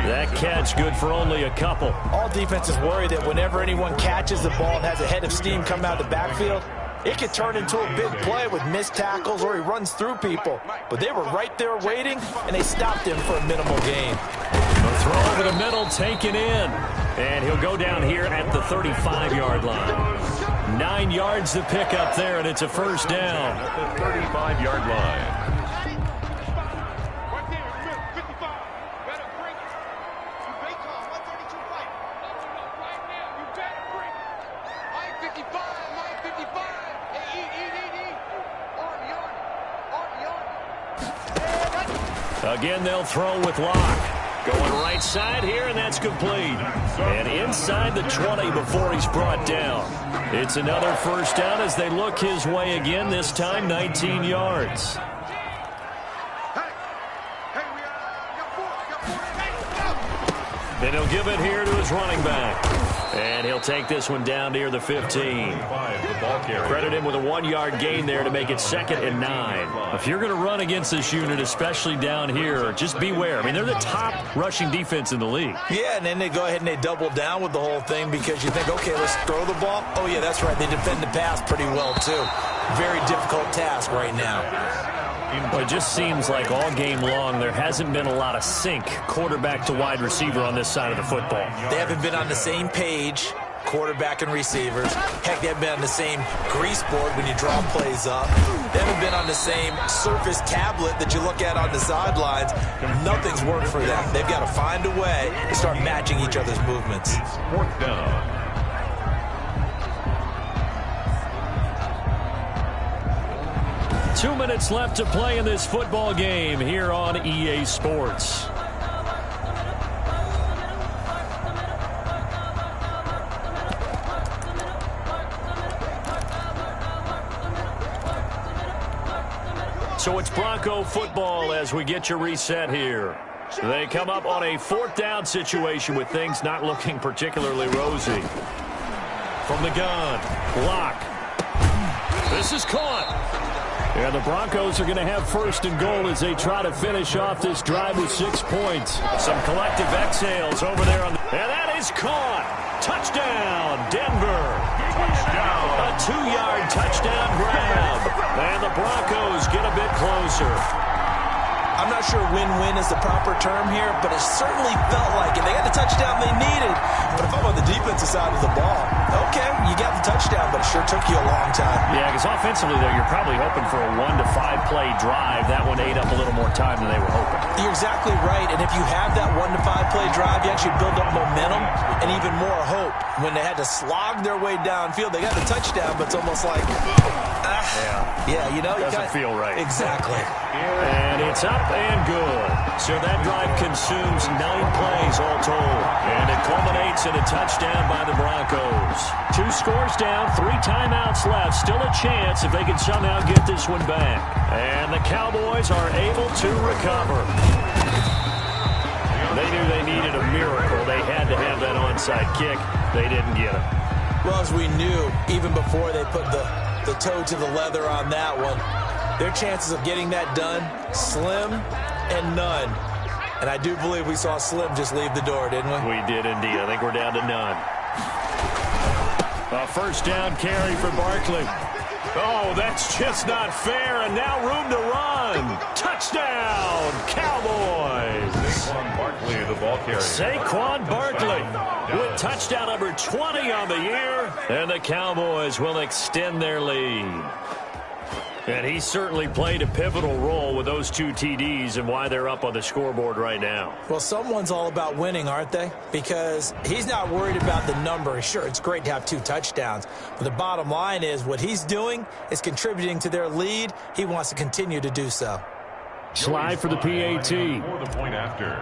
That catch good for only a couple. All defenses worry that whenever anyone catches the ball and has a head of steam come out of the backfield, it could turn into a big play with missed tackles or he runs through people. But they were right there waiting, and they stopped him for a minimal gain. The throw over the middle taken in. And he'll go down here at the 35-yard line. 9 yards to pick up there, and it's a first down. At the 35-yard line. Again, they'll throw with Lock. Going right side here, and that's complete. And inside the 20 before he's brought down. It's another first down as they look his way again, this time 19 yards. Then he'll give it here to his running back. And he'll take this one down near the 15. Credit him with a 1-yard gain there to make it 2nd and 9. If you're going to run against this unit, especially down here, just beware. I mean, they're the top rushing defense in the league. Yeah, and then they go ahead and they double down with the whole thing because you think, okay, let's throw the ball. Oh, yeah, that's right. They defend the pass pretty well, too. Very difficult task right now. Well, it just seems like all game long there hasn't been a lot of sync quarterback to wide receiver on this side of the football. They haven't been on the same page, quarterback and receivers. Heck, they haven't been on the same grease board when you draw plays up. They haven't been on the same surface tablet that you look at on the sidelines. Nothing's worked for them. They've got to find a way to start matching each other's movements. Fourth down. 2 minutes left to play in this football game here on EA Sports. So it's Bronco football as we get your reset here. They come up on a 4th down situation with things not looking particularly rosy. From the gun, Lock. This is caught. And the Broncos are going to have 1st and goal as they try to finish off this drive with 6 points. Some collective exhales over there. And that is caught. Touchdown, Denver. Touchdown. A 2-yard touchdown grab. And the Broncos get a bit closer. I'm not sure win-win is the proper term here, but it certainly felt like it. They got the touchdown they needed. But if I'm on the defensive side of the ball, okay, you got the touchdown, but it sure took you a long time. Yeah, because offensively, though, you're probably hoping for a 1 to 5 play drive. That one ate up a little more time than they were hoping. You're exactly right, and if you have that 1 to 5 play drive, you actually build up momentum and even more hope. When they had to slog their way downfield, they got the touchdown, but it's almost like, yeah, you know, doesn't feel right. Exactly. And it's up and good. So that drive consumes 9 plays all told. And it culminates in a touchdown by the Broncos. 2 scores down, 3 timeouts left. Still a chance if they can somehow get this one back. And the Cowboys are able to recover. They knew they needed a miracle. They had to have that onside kick. They didn't get it. Well, as we knew, even before they put the toe to the leather on that one, their chances of getting that done, slim and none. And I do believe we saw Slim just leave the door, didn't we? We did indeed. I think we're down to none. A 1st down carry for Barkley. Oh, that's just not fair. And now room to run. Touchdown, Cowboys. Saquon Barkley, the ball carrier. Saquon Barkley with touchdown number 20 on the year. And the Cowboys will extend their lead. And he certainly played a pivotal role with those 2 TDs and why they're up on the scoreboard right now. Well, someone's all about winning, aren't they? Because he's not worried about the number. Sure, it's great to have 2 touchdowns. But the bottom line is what he's doing is contributing to their lead. He wants to continue to do so. Slide for the PAT. For the point after.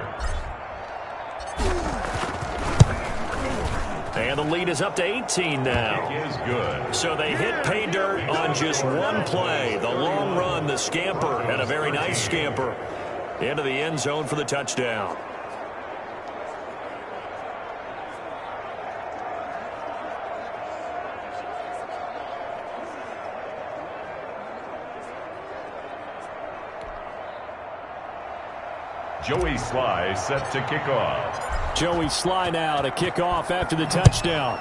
And the lead is up to 18 now. Is good. So they hit pay dirt on just one play. The long run, the scamper, and a very nice scamper into the end zone for the touchdown. Joey Sly set to kick off. Joey Sly now to kick off after the touchdown.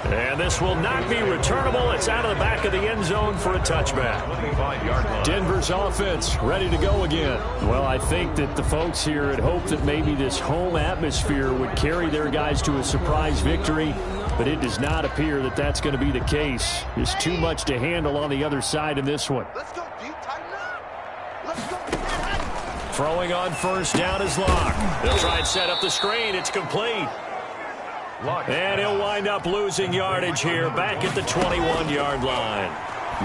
And this will not be returnable. It's out of the back of the end zone for a touchback. Denver's offense ready to go again. Well, I think that the folks here had hoped that maybe this home atmosphere would carry their guys to a surprise victory, but it does not appear that that's going to be the case. There's too much to handle on the other side in this one. Let's go, D. Tighten up. Let's go. Throwing on first down is Locke. They'll try and set up the screen. It's complete. And he'll wind up losing yardage here back at the 21-yard line.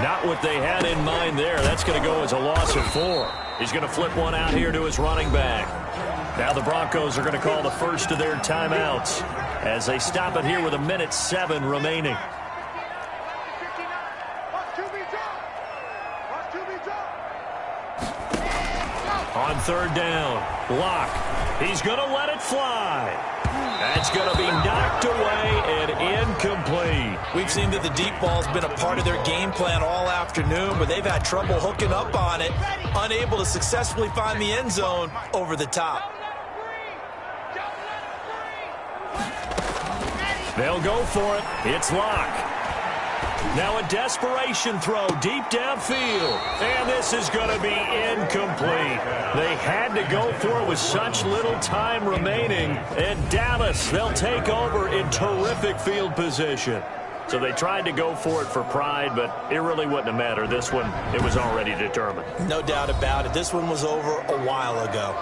Not what they had in mind there. That's going to go as a loss of 4. He's going to flip one out here to his running back. Now the Broncos are going to call the first of their timeouts as they stop it here with 1:07 remaining. On third down, Locke. He's going to let it fly. That's going to be knocked away and incomplete. We've seen that the deep ball's been a part of their game plan all afternoon, but they've had trouble hooking up on it, unable to successfully find the end zone over the top. They'll go for it. It's Locke. Now a desperation throw deep downfield. And this is going to be incomplete. They had to go for it with such little time remaining. And Dallas, they'll take over in terrific field position. So they tried to go for it for pride, but it really wouldn't have mattered. This one, it was already determined. No doubt about it. This one was over a while ago.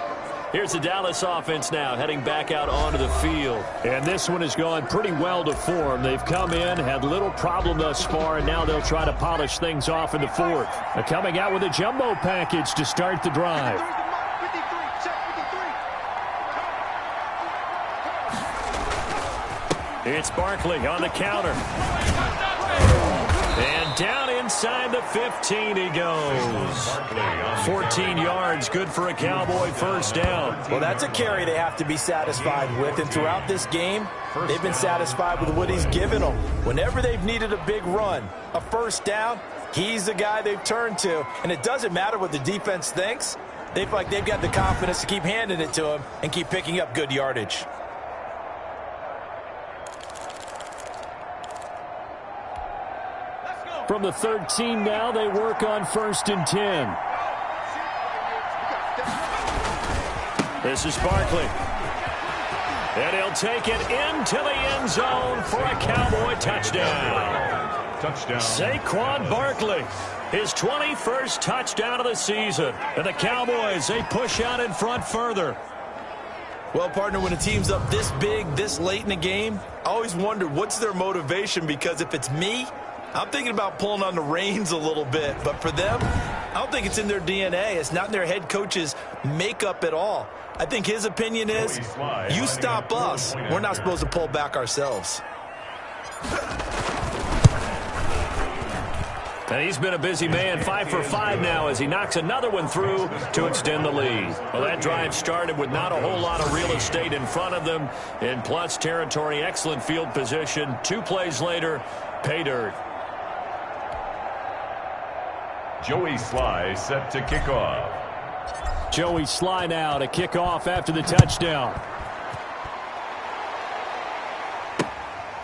Here's the Dallas offense now heading back out onto the field. And this one has gone pretty well to form. They've come in, had little problem thus far, and now they'll try to polish things off in the fourth. They're coming out with a jumbo package to start the drive. It's Barkley on the counter. And down inside the 15 he goes. 14 yards, good for a Cowboy first down. Well, that's a carry they have to be satisfied with. And throughout this game, they've been satisfied with what he's given them. Whenever they've needed a big run, a first down, he's the guy they've turned to. And it doesn't matter what the defense thinks. They feel like they've got the confidence to keep handing it to him and keep picking up good yardage. From the 13 now, they work on 1st and 10. This is Barkley. And he'll take it into the end zone for a Cowboy touchdown. Touchdown. Saquon Barkley, his 21st touchdown of the season. And the Cowboys, they push out in front further. Well, partner, when a team's up this big, this late in the game, I always wonder what's their motivation, because if it's me, I'm thinking about pulling on the reins a little bit. But for them, I don't think it's in their DNA. It's not in their head coach's makeup at all. I think his opinion is, you stop us, we're not supposed to pull back ourselves. And he's been a busy man, 5 for 5 now as he knocks another one through to extend the lead. Well, that drive started with not a whole lot of real estate in front of them. In plus territory, excellent field position. 2 plays later, pay dirt. Joey Sly set to kick off. Joey Sly now to kick off after the touchdown.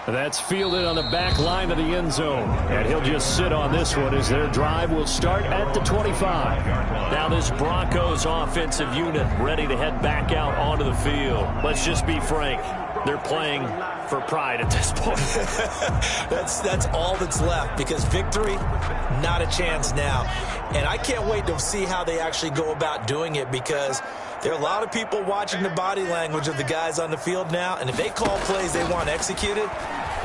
That's fielded on the back line of the end zone. And he'll just sit on this one as their drive will start at the 25. Now this Broncos offensive unit ready to head back out onto the field. Let's just be frank. They're playing for pride at this point. That's all that's left, because victory, not a chance now. And I can't wait to see how they actually go about doing it, because there are a lot of people watching the body language of the guys on the field now, and if they call plays they want executed,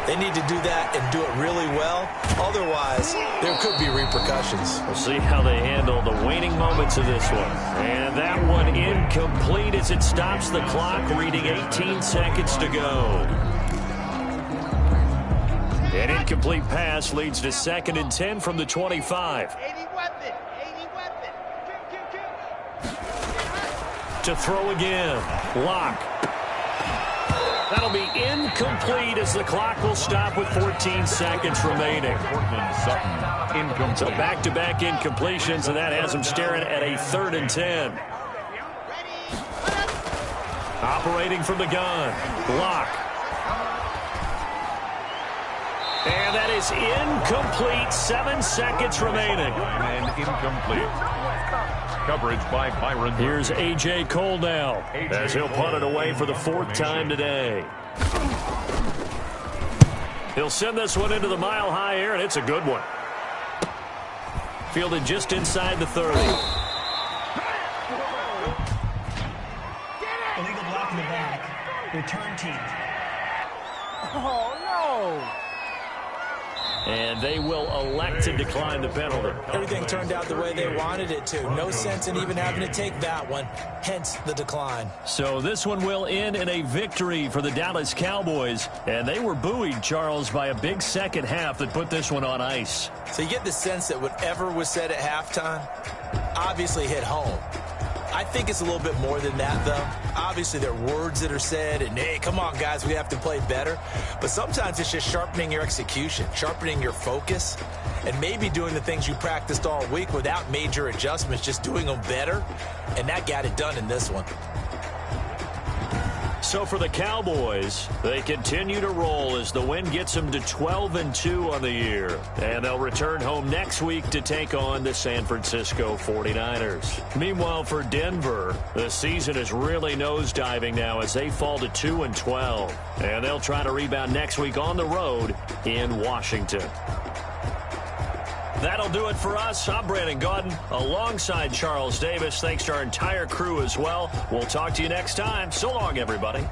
They need to do that and do it really well. Otherwise, there could be repercussions. We'll see how they handle the waning moments of this one. And that one incomplete as it stops the clock, reading 18 seconds to go. An incomplete pass leads to 2nd and 10 from the 25. 80 weapon. To throw again. Lock. That'll be incomplete as the clock will stop with 14 seconds remaining. So back-to-back incompletions, and that has them staring at a 3rd and 10. Operating from the gun. Lock. And that is incomplete. 7 seconds remaining. And incomplete. Coverage by Byron. Here's A.J. Cole now as he'll punt it away for the 4th time today. He'll send this one into the mile-high air, and it's a good one. Fielded just inside the 30. Illegal block in the back. Return team. Oh, no. And they will elect to decline the penalty. Everything turned out the way they wanted it to. No sense in even having to take that one, hence the decline. So this one will end in a victory for the Dallas Cowboys. And they were buoyed, Charles, by a big second half that put this one on ice. So you get the sense that whatever was said at halftime obviously hit home. I think it's a little bit more than that, though. Obviously, there are words that are said, and, hey, come on, guys, we have to play better. But sometimes it's just sharpening your execution, sharpening your focus, and maybe doing the things you practiced all week without major adjustments, just doing them better. And that got it done in this one. So for the Cowboys, they continue to roll as the win gets them to 12-2 on the year. And they'll return home next week to take on the San Francisco 49ers. Meanwhile, for Denver, the season is really nosediving now as they fall to 2-12. And they'll try to rebound next week on the road in Washington. That'll do it for us. I'm Brandon Gaudin alongside Charles Davis. Thanks to our entire crew as well. We'll talk to you next time. So long, everybody.